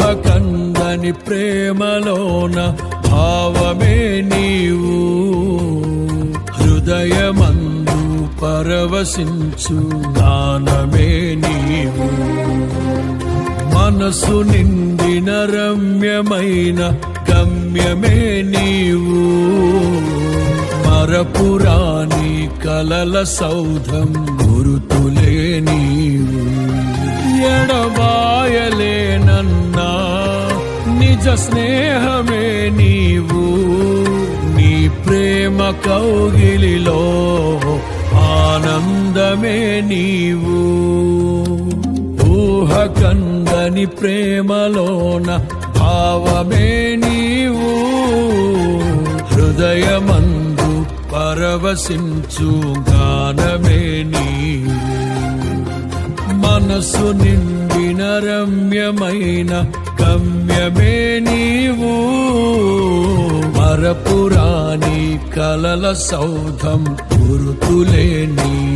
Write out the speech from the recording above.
ఊహకందని ప్రేమలోన భావమే నీవు, హృదయమందు పరవశించు గానమే నీవు. మనసు నిండిన రమ్యమైన గమ్యమే నీవు, మరపురాని కలల సౌధం గురుతులే నీవు. ఎడబాయలేనన్నా నిజ స్నేహమే నీవు, నీ ప్రేమ కౌగిలిలో ఆనందమే నీవు. ఊహకందని ప్రేమలోన భావమే నీవు, హృదయమందు పరవశించు గానమే నీవు. మనసు నిండిన రమ్యమైన గమ్యమే నీవు, మరపురాని కలల సౌధం గురుతులే నీవు.